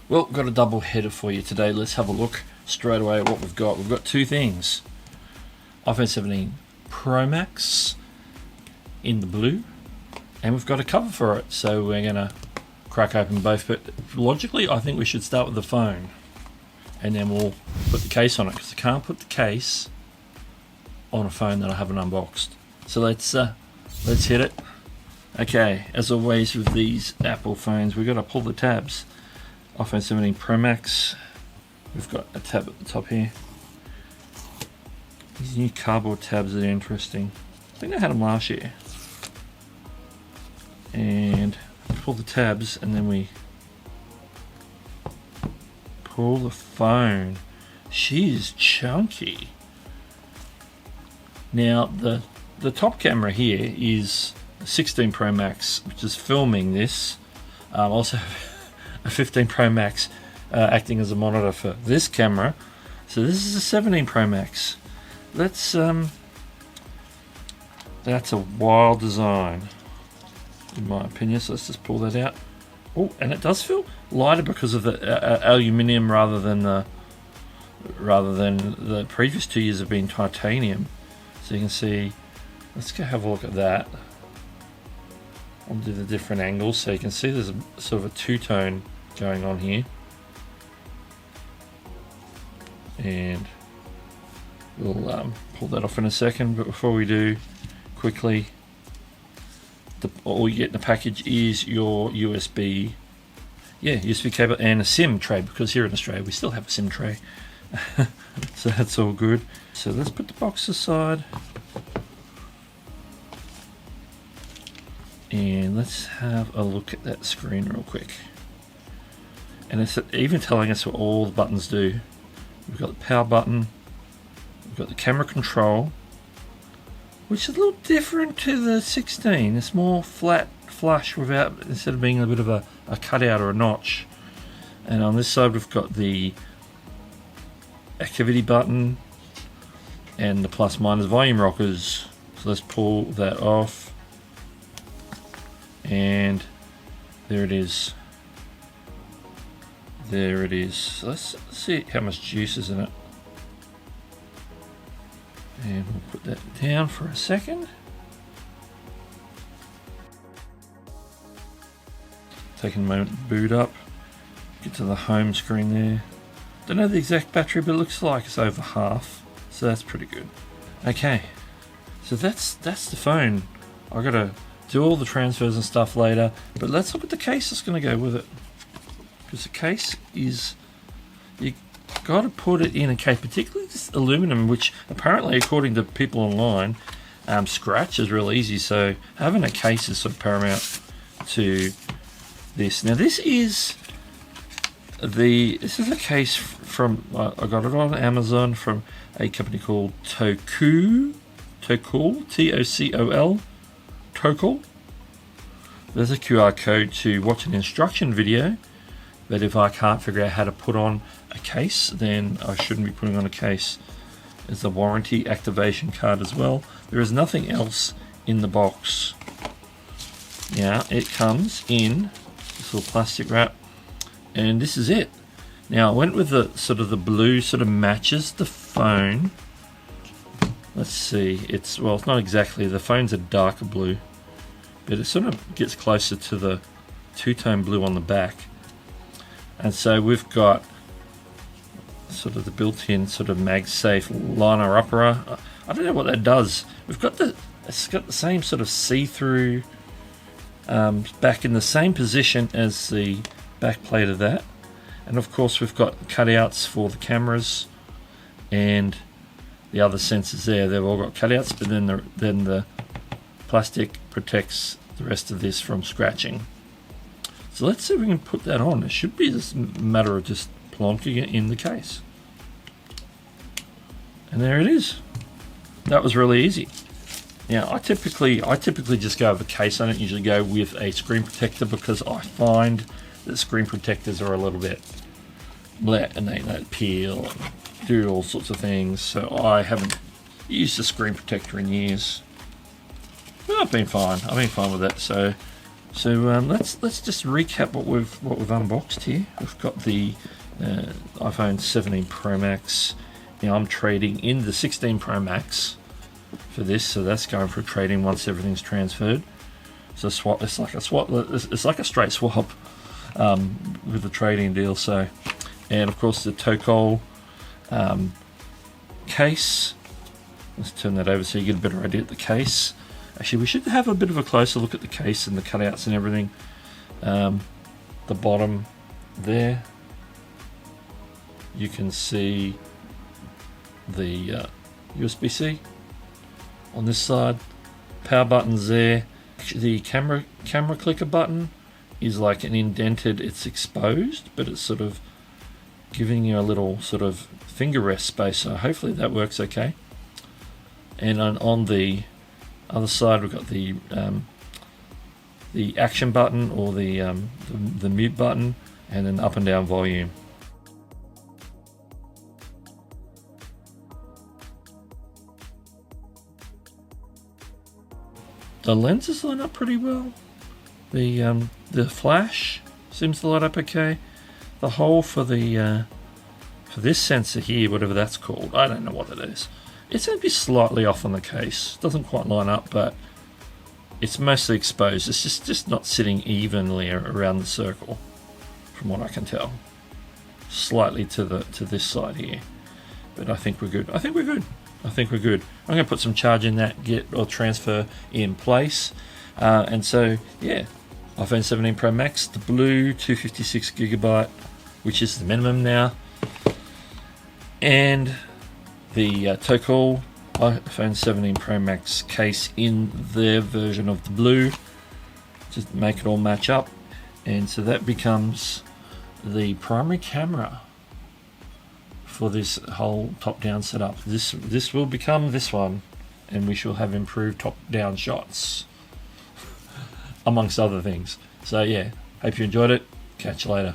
Well, we've got a double header for you today. Let's have a look straight away at what we've got. We've got two things. iPhone 17 Pro Max in the blue, and we've got a cover for it. So we're going to crack open both, but logically I think we should start with the phone and then we'll put the case on it, because I can't put the case on a phone that I haven't unboxed. So let's hit it. Okay, as always with these Apple phones, we've got to pull the tabs. iPhone 17 Pro Max, we've got a tab at the top here. These new cardboard tabs are interesting. I think I had them last year. And pull the tabs, and then we pull the phone. She is chunky. Now the top camera here is 16 Pro Max, which is filming this. Also a 15 Pro Max acting as a monitor for this camera. So this is a 17 Pro Max. That's a wild design, in my opinion. So let's just pull that out. Oh, and it does feel lighter because of the aluminium rather than the previous 2 years have been titanium. So you can see. Let's go have a look at that. I'll do the different angles so you can see there's a sort of a two-tone going on here. And we'll pull that off in a second, but before we do, quickly, all you get in the package is your USB cable and a SIM tray, because here in Australia we still have a SIM tray. So that's all good. So let's put the box aside. And let's have a look at that screen real quick. And it's even telling us what all the buttons do. We've got the power button, we've got the camera control, which is a little different to the 16. It's more flat, flush, instead of being a bit of a cutout or a notch. And on this side we've got the activity button and the plus minus volume rockers. So let's pull that off. And there it is. There it is. So let's see how much juice is in it. And we'll put that down for a second. Taking a moment to boot up. Get to the home screen there. Don't know the exact battery, but it looks like it's over half. So that's pretty good. Okay. So that's the phone. I gotta do all the transfers and stuff later, but let's look at the case that's going to go with it, because the case is, you got to put it in a case, particularly this aluminum, which apparently according to people online scratch is real easy, so having a case is sort of paramount to this. Now this is a case from, I got it on Amazon from a company called Tocol, Tocol. Tocol. There's a QR code to watch an instruction video, but if I can't figure out how to put on a case, then I shouldn't be putting on a case. There's a warranty activation card as well. There is nothing else in the box. Now it comes in this little plastic wrap, and this is it. Now I went with the blue, sort of matches the phone. Let's see, it's not exactly, the phone's a darker blue, but it sort of gets closer to the two-tone blue on the back. And so we've got sort of the built-in sort of MagSafe liner upper. I don't know what that does. It's got the same sort of see-through back in the same position as the back plate of that. And of course we've got cutouts for the cameras and the other sensors there. They've all got cutouts, but then the plastic protects the rest of this from scratching. So let's see if we can put that on. It should be just a matter of just plonking it in the case. And there it is. That was really easy. Now I typically just go with a case. I don't usually go with a screen protector, because I find that screen protectors are a little bit bleh, and they peel and do all sorts of things. So I haven't used a screen protector in years. But I've been fine with it. So So let's just recap what we've unboxed here. We've got the iPhone 17 Pro Max. Now I'm trading in the 16 Pro Max for this, so that's going for a trade-in once everything's transferred. So swap. It's like a swap. It's like a straight swap with the trade-in deal. So, and of course the Tocol case. Let's turn that over so you get a better idea of the case. Actually, we should have a bit of a closer look at the case and the cutouts and everything. The bottom there, you can see the USB-C on this side. Power buttons there. The camera clicker button is like an indented. It's exposed, but it's sort of giving you a little sort of finger rest space. So hopefully that works okay. And on the other side, we've got the action button, or the mute button, and then up and down volume. The lenses line up pretty well. The flash seems to light up okay. The hole for the for this sensor here, whatever that's called, I don't know what it is. It's going to be slightly off on the case. Doesn't quite line up, but it's mostly exposed. It's just not sitting evenly around the circle, from what I can tell. Slightly to this side here, but I think we're good. I think we're good. I'm going to put some charge in that, or transfer in place, and so yeah, iPhone 17 Pro Max, the blue 256GB, which is the minimum now, and the Tocol iPhone 17 Pro Max case in their version of the blue, just make it all match up, and so that becomes the primary camera for this whole top-down setup. This will become this one, and we shall have improved top-down shots, amongst other things. So yeah, hope you enjoyed it. Catch you later.